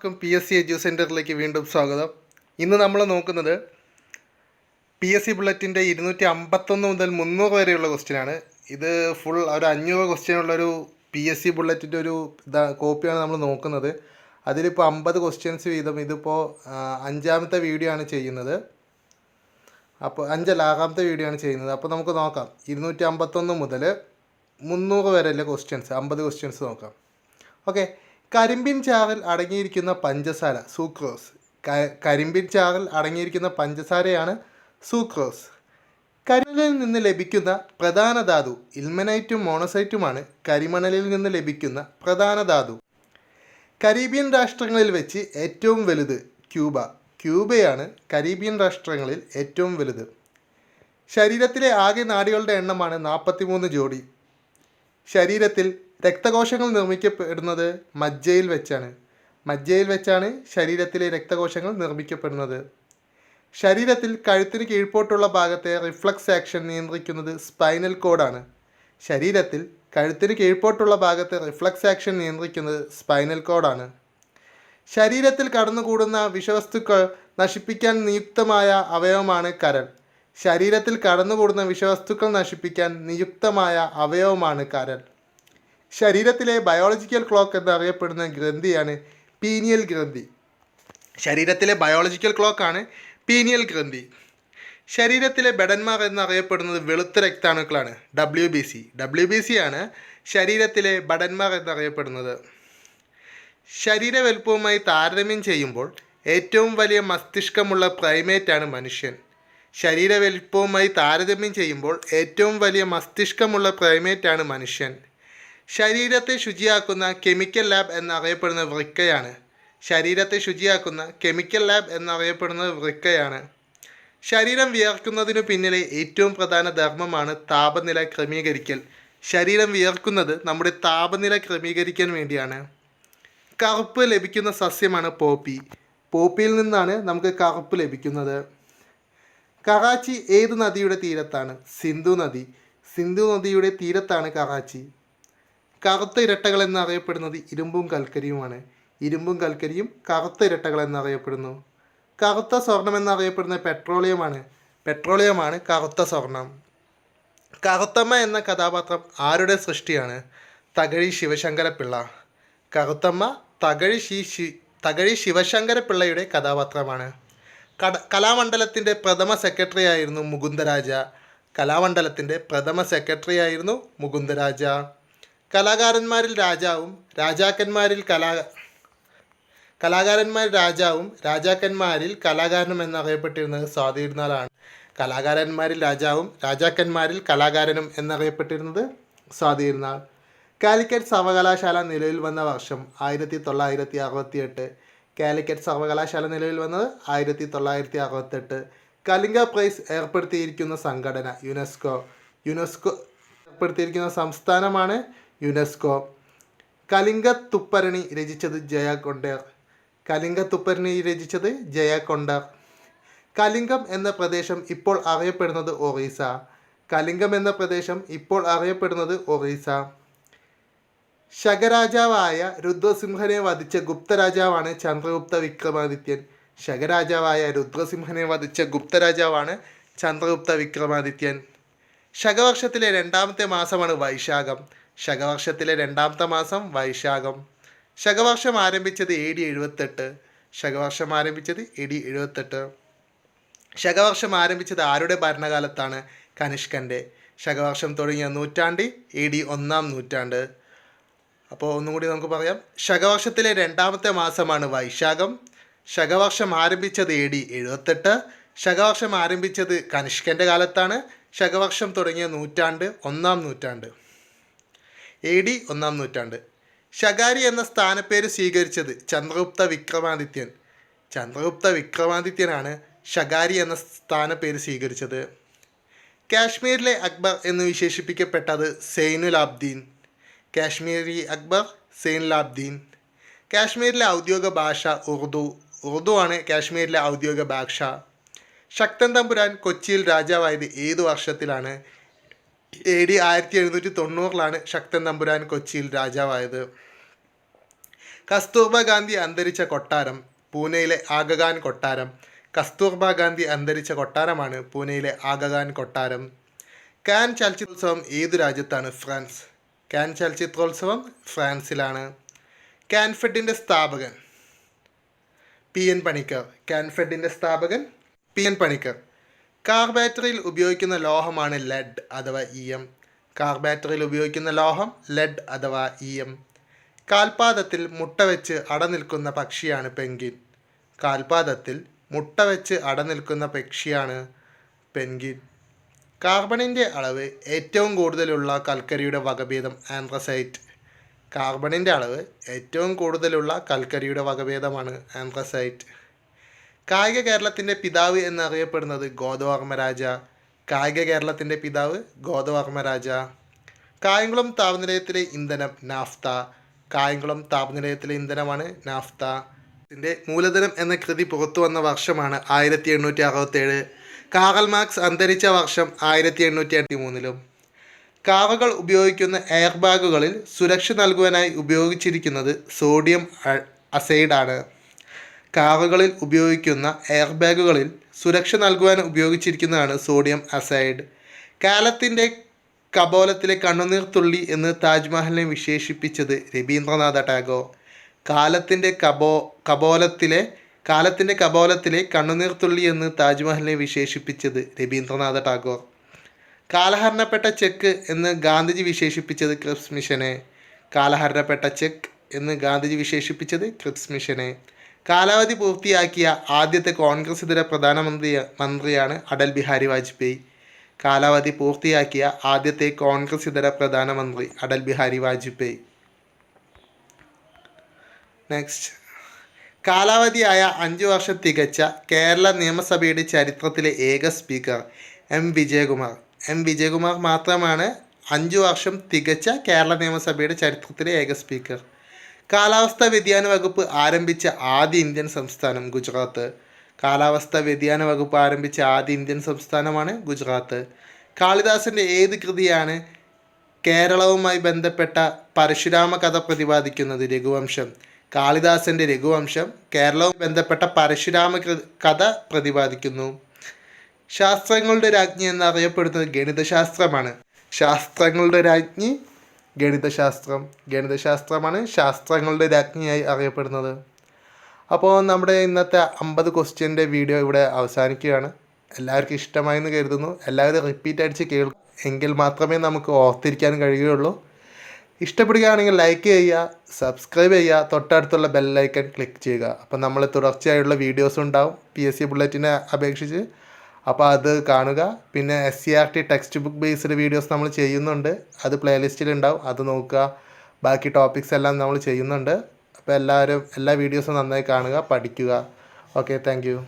എല്ലാവർക്കും PSC edu സെൻറ്ററിലേക്ക് വീണ്ടും സ്വാഗതം. ഇന്ന് നമ്മൾ നോക്കുന്നത് PSC ബുള്ളറ്റിൻ്റെ 251 മുതൽ 300 വരെയുള്ള ക്വസ്റ്റ്യനാണ്. ഇത് ഫുൾ ഒരു 500 ക്വസ്റ്റ്യനുള്ളൊരു PSC ബുള്ളറ്റിൻ്റെ ഒരു കോപ്പിയാണ് നമ്മൾ നോക്കുന്നത്. അതിലിപ്പോൾ 50 ക്വസ്റ്റ്യൻസ് വീതം. ഇതിപ്പോൾ 5ാമത്തെ വീഡിയോ ആണ് ചെയ്യുന്നത്. അപ്പോൾ 6ാമത്തെ വീഡിയോ ആണ് ചെയ്യുന്നത്. അപ്പോൾ നമുക്ക് നോക്കാം 251 മുതൽ 300 വരെയുള്ള ക്വസ്റ്റ്യൻസ്, 50 ക്വസ്റ്റ്യൻസ് നോക്കാം. ഓക്കെ. കരിമ്പിൻ ചാറിൽ അടങ്ങിയിരിക്കുന്ന പഞ്ചസാര സൂക്രോസ്. കരിമ്പിൻ ചാറിൽ അടങ്ങിയിരിക്കുന്ന പഞ്ചസാരയാണ് സൂക്രോസ്. കരിമണലിൽ നിന്ന് ലഭിക്കുന്ന പ്രധാന ധാതു ഇൽമനൈറ്റും മോണസൈറ്റുമാണ്. കരിമണലിൽ നിന്ന് ലഭിക്കുന്ന പ്രധാന ധാതു. കരീബിയൻ രാഷ്ട്രങ്ങളിൽ വെച്ച് ഏറ്റവും വലുത് ക്യൂബയാണ് കരീബിയൻ രാഷ്ട്രങ്ങളിൽ ഏറ്റവും വലുത്. ശരീരത്തിലെ ആകെ നാഡികളുടെ എണ്ണമാണ് 43 ജോഡി. ശരീരത്തിൽ രക്തകോശങ്ങൾ നിർമ്മിക്കപ്പെടുന്നത് മജ്ജയിൽ വെച്ചാണ് ശരീരത്തിലെ രക്തകോശങ്ങൾ നിർമ്മിക്കപ്പെടുന്നത്. ശരീരത്തിൽ കഴുത്തിന് കീഴ്പോട്ടുള്ള ഭാഗത്തെ റിഫ്ലക്സ് ആക്ഷൻ നിയന്ത്രിക്കുന്നത് സ്പൈനൽ കോഡാണ്. ശരീരത്തിൽ കഴുത്തിന് കീഴ്പോട്ടുള്ള ഭാഗത്തെ റിഫ്ലക്സ് ആക്ഷൻ നിയന്ത്രിക്കുന്നത് സ്പൈനൽ കോഡാണ്. ശരീരത്തിൽ കടന്നുകൂടുന്ന വിഷവസ്തുക്കൾ നശിപ്പിക്കാൻ നിയുക്തമായ അവയവമാണ് കരൾ. ശരീരത്തിൽ കടന്നുകൂടുന്ന വിഷവസ്തുക്കൾ നശിപ്പിക്കാൻ നിയുക്തമായ അവയവമാണ് കരൾ. ശരീരത്തിലെ ബയോളജിക്കൽ ക്ലോക്ക് എന്നറിയപ്പെടുന്ന ഗ്രന്ഥിയാണ് പീനിയൽ ഗ്രന്ഥി. ശരീരത്തിലെ ബയോളജിക്കൽ ക്ലോക്കാണ് പീനിയൽ ഗ്രന്ഥി. ശരീരത്തിലെ ഭടന്മാർ എന്നറിയപ്പെടുന്നത് വെളുത്ത രക്താണുക്കളാണ്. WBC ആണ് ശരീരത്തിലെ ഭടന്മാർ എന്നറിയപ്പെടുന്നത്. ശരീര വലുപ്പവുമായി താരതമ്യം ചെയ്യുമ്പോൾ ഏറ്റവും വലിയ മസ്തിഷ്കമുള്ള പ്രൈമേറ്റാണ് മനുഷ്യൻ. ശരീര വലുപ്പവുമായി താരതമ്യം ചെയ്യുമ്പോൾ ഏറ്റവും വലിയ മസ്തിഷ്കമുള്ള പ്രൈമേറ്റാണ് മനുഷ്യൻ. ശരീരത്തെ ശുചിയാക്കുന്ന കെമിക്കൽ ലാബ് എന്നറിയപ്പെടുന്ന വൃക്കയാണ്. ശരീരം വിയർക്കുന്നതിനു പിന്നിലെ ഏറ്റവും പ്രധാന ധർമ്മമാണ് താപനില ക്രമീകരിക്കൽ. ശരീരം വിയർക്കുന്നത് നമ്മുടെ താപനില ക്രമീകരിക്കാൻ വേണ്ടിയാണ്. കറുപ്പ് ലഭിക്കുന്ന സസ്യമാണ് പോപ്പിയിൽ നിന്നാണ് നമുക്ക് കറുപ്പ് ലഭിക്കുന്നത്. കറാച്ചി ഏത് നദിയുടെ തീരത്താണ്? സിന്ധു നദിയുടെ തീരത്താണ് കറാച്ചി. കറുത്ത ഇരട്ടകൾ എന്നറിയപ്പെടുന്നത് ഇരുമ്പും കൽക്കരിയും കറുത്ത ഇരട്ടകൾ എന്നറിയപ്പെടുന്നു. കറുത്ത സ്വർണം എന്നറിയപ്പെടുന്ന പെട്രോളിയമാണ് കറുത്ത സ്വർണം. കറുത്തമ്മ എന്ന കഥാപാത്രം ആരുടെ സൃഷ്ടിയാണ്? തകഴി ശിവശങ്കരപ്പിള്ള. കറുത്തമ്മ തകഴി ശിവശങ്കരപ്പിള്ളയുടെ കഥാപാത്രമാണ്. കലാമണ്ഡലത്തിൻ്റെ പ്രഥമ സെക്രട്ടറിയായിരുന്നു മുകുന്ദരാജ. കലാകാരന്മാരിൽ രാജാവും രാജാക്കന്മാരിൽ കലാകാരനും എന്നറിയപ്പെട്ടിരുന്നത് സ്വാതിരുന്നാളാണ്. കലാകാരന്മാരിൽ രാജാവും രാജാക്കന്മാരിൽ കലാകാരനും എന്നറിയപ്പെട്ടിരുന്നത് സ്വാതിരുന്നാൾ. കാലിക്കറ്റ് സർവകലാശാല നിലവിൽ വന്ന വർഷം 1968. കാലിക്കറ്റ് സർവകലാശാല നിലവിൽ വന്നത് 1968. കലിംഗ പ്രൈസ് ഏർപ്പെടുത്തിയിരിക്കുന്ന സംഘടന യുനെസ്കോ ഏർപ്പെടുത്തിയിരിക്കുന്ന സംസ്ഥാനമാണ് യുനെസ്കോ. കലിംഗത്തുപ്പരണി രചിച്ചത് ജയ കൊണ്ടർ. കലിംഗം എന്ന പ്രദേശം ഇപ്പോൾ അറിയപ്പെടുന്നത് ഒറീസ. ശകരാജാവായ രുദ്രസിംഹനെ വധിച്ച ഗുപ്തരാജാവാണ് ചന്ദ്രഗുപ്ത വിക്രമാദിത്യൻ. ശകവർഷത്തിലെ രണ്ടാമത്തെ മാസമാണ് വൈശാഖം. ശകവർഷം ആരംഭിച്ചത് AD 78. ശകവർഷം ആരംഭിച്ചത് ആരുടെ ഭരണകാലത്താണ്? കനിഷ്കൻ്റെ. ശകവർഷം തുടങ്ങിയ നൂറ്റാണ്ട് AD 1-ാം നൂറ്റാണ്ട്. അപ്പോൾ ഒന്നും കൂടി നമുക്ക് പറയാം. ശകവർഷത്തിലെ രണ്ടാമത്തെ മാസമാണ് വൈശാഖം. ശകവർഷം ആരംഭിച്ചത് AD 78. ശകവർഷം ആരംഭിച്ചത് കനിഷ്കൻ്റെ കാലത്താണ്. ശകവർഷം തുടങ്ങിയ നൂറ്റാണ്ട് 1-ാം നൂറ്റാണ്ട്, AD 1-ാം നൂറ്റാണ്ട്. ശകാരി എന്ന സ്ഥാനപ്പേര് സ്വീകരിച്ചത് ചന്ദ്രഗുപ്ത വിക്രമാദിത്യനാണ് ശകാരി എന്ന സ്ഥാനപ്പേര് സ്വീകരിച്ചത്. കാശ്മീരിലെ അക്ബർ എന്ന് വിശേഷിപ്പിക്കപ്പെട്ടത് സൈനുലാബ്ദീൻ. കാശ്മീരിലെ ഔദ്യോഗിക ഭാഷ ഉറുദു ആണ് കാശ്മീരിലെ ഔദ്യോഗിക ഭാഷ. ശക്തൻ തമ്പുരാൻ കൊച്ചിയിൽ രാജാവായത് ഏതു വർഷത്തിലാണ്? AD 1790 ശക്തൻ തമ്പുരാൻ കൊച്ചിയിൽ രാജാവായത്. കസ്തൂർബ ഗാന്ധി അന്തരിച്ച കൊട്ടാരം പൂനെയിലെ ആഗഖാൻ കൊട്ടാരം. കസ്തൂർബ ഗാന്ധി അന്തരിച്ച കൊട്ടാരമാണ് പൂനെയിലെ ആഗഖാൻ കൊട്ടാരം. കാൻ ചലച്ചിത്രോത്സവം ഏതു രാജ്യത്താണ്? ഫ്രാൻസ്. കാൻ ചലച്ചിത്രോത്സവം ഫ്രാൻസിലാണ്. കാൻഫെഡിൻ്റെ സ്ഥാപകൻ PN പണിക്കർ. കാൻഫെഡിൻ്റെ സ്ഥാപകൻ PN പണിക്കർ. കാർ ബാറ്ററിയിൽ ഉപയോഗിക്കുന്ന ലോഹമാണ് ലെഡ് അഥവാ EM. കാർ ബാറ്ററിയിൽ ഉപയോഗിക്കുന്ന ലോഹം ലെഡ് അഥവാ EM. കാൽപാദത്തിൽ മുട്ട വെച്ച് അടനിൽക്കുന്ന പക്ഷിയാണ് പെൻഗ്വിൻ. കാൽപാദത്തിൽ മുട്ട വെച്ച് അടനിൽക്കുന്ന പക്ഷിയാണ് പെൻഗ്വിൻ. കാർബണിൻ്റെ അളവ് ഏറ്റവും കൂടുതലുള്ള കൽക്കരിയുടെ വകഭേദം ആന്ത്രസൈറ്റ്. കാർബണിൻ്റെ അളവ് ഏറ്റവും കൂടുതലുള്ള കൽക്കരിയുടെ വകഭേദമാണ് ആന്ത്രസൈറ്റ്. കായിക കേരളത്തിൻ്റെ പിതാവ് എന്നറിയപ്പെടുന്നത് ഗോദവർമ്മരാജ. കായിക കേരളത്തിൻ്റെ പിതാവ് ഗോദവർമ്മരാജ. കായംകുളം താപനിലയത്തിലെ ഇന്ധനം നാഫ്ത. കായംകുളം താപനിലയത്തിലെ ഇന്ധനമാണ് നാഫ്ത. ഇതിൻ്റെ മൂലധനം എന്ന കൃതി പുറത്തു വന്ന വർഷമാണ് 1867. കാറൽ മാർക്സ് അന്തരിച്ച വർഷം 1883. കാറുകൾ ഉപയോഗിക്കുന്ന എയർ ബാഗുകളിൽ സുരക്ഷ നൽകുവാനായി ഉപയോഗിച്ചിരിക്കുന്നത് സോഡിയം അസൈഡാണ്. കാറുകളിൽ ഉപയോഗിക്കുന്ന എയർ ബാഗുകളിൽ സുരക്ഷ നൽകുവാൻ ഉപയോഗിച്ചിരിക്കുന്നതാണ് സോഡിയം അസൈഡ്. കാലത്തിൻ്റെ കപോലത്തിലെ കണ്ണുനീർ തുള്ളി എന്ന് താജ്മഹലിനെ വിശേഷിപ്പിച്ചത് രവീന്ദ്രനാഥ ടാഗോർ. കാലത്തിൻ്റെ കപോലത്തിലെ കണ്ണുനീർ തുള്ളി എന്ന് താജ്മഹലിനെ വിശേഷിപ്പിച്ചത് രവീന്ദ്രനാഥ ടാഗോർ. കാലഹരണപ്പെട്ട ചെക്ക് എന്ന് ഗാന്ധിജി വിശേഷിപ്പിച്ചത് ക്രിപ്സ് മിഷനെ. കാലഹരണപ്പെട്ട ചെക്ക് എന്ന് ഗാന്ധിജി വിശേഷിപ്പിച്ചത് ക്രിപ്സ് മിഷനെ. കാലാവധി പൂർത്തിയാക്കിയ ആദ്യത്തെ കോൺഗ്രസ് ഇതര പ്രധാനമന്ത്രിയാണ് അടൽ ബിഹാരി വാജ്പേയി. കാലാവധി പൂർത്തിയാക്കിയ ആദ്യത്തെ കോൺഗ്രസ് ഇതര പ്രധാനമന്ത്രി അടൽ ബിഹാരി വാജ്പേയി. നെക്സ്റ്റ്, കാലാവധിയായ 5 വർഷം തികച്ച കേരള നിയമസഭയുടെ ചരിത്രത്തിലെ ഏക സ്പീക്കർ വിജയകുമാർ. വിജയകുമാർ മാത്രമാണ് 5 വർഷം തികച്ച കേരള നിയമസഭയുടെ ചരിത്രത്തിലെ ഏക സ്പീക്കർ. കാലാവസ്ഥാ വ്യതിയാന വകുപ്പ് ആരംഭിച്ച ആദ്യ ഇന്ത്യൻ സംസ്ഥാനം ഗുജറാത്ത്. കാലാവസ്ഥാ വ്യതിയാന വകുപ്പ് ആരംഭിച്ച ആദ്യ ഇന്ത്യൻ സംസ്ഥാനമാണ് ഗുജറാത്ത്. കാളിദാസൻ്റെ ഏത് കൃതിയാണ് കേരളവുമായി ബന്ധപ്പെട്ട പരശുരാമ കഥ പ്രതിപാദിക്കുന്നത്? രഘുവംശം. കാളിദാസൻ്റെ രഘുവംശം കേരളവുമായി ബന്ധപ്പെട്ട പരശുരാമ കഥ പ്രതിപാദിക്കുന്നു. ശാസ്ത്രങ്ങളുടെ രാജ്ഞി എന്നറിയപ്പെടുന്നത് ഗണിതശാസ്ത്രമാണ്. ശാസ്ത്രങ്ങളുടെ രാജ്ഞി ഗണിതശാസ്ത്രമാണ് ശാസ്ത്രങ്ങളുടെ രാജ്ഞിയായി അറിയപ്പെടുന്നത്. അപ്പോൾ നമ്മുടെ ഇന്നത്തെ 50 ക്വസ്റ്റ്യൻ്റെ വീഡിയോ ഇവിടെ അവസാനിക്കുകയാണ്. എല്ലാവർക്കും ഇഷ്ടമായെന്ന് കരുതുന്നു. എല്ലാവരും റിപ്പീറ്റ് അടിച്ച് കേൾക്കും, എങ്കിൽ മാത്രമേ നമുക്ക് ഓർത്തിരിക്കാൻ കഴിയുകയുള്ളൂ. ഇഷ്ടപ്പെടുകയാണെങ്കിൽ ലൈക്ക് ചെയ്യുക, സബ്സ്ക്രൈബ് ചെയ്യുക, തൊട്ടടുത്തുള്ള ബെല്ലൈക്കൺ ക്ലിക്ക് ചെയ്യുക. അപ്പോൾ നമ്മൾ തുടർച്ചയായുള്ള വീഡിയോസ് ഉണ്ടാവും PSC ബുള്ളറ്റിനെ അപേക്ഷിച്ച്. അപ്പോൾ അത് കാണുക. പിന്നെ SCERT text book based videos നമ്മൾ ചെയ്യുന്നുണ്ട്, അത് പ്ലേലിസ്റ്റിലുണ്ടാവും, അത് നോക്കുക. ബാക്കി ടോപ്പിക്സ് എല്ലാം നമ്മൾ ചെയ്യുന്നുണ്ട്. അപ്പോൾ എല്ലാവരും എല്ലാ വീഡിയോസും നന്നായി കാണുക, പഠിക്കുക. Okay, thank you.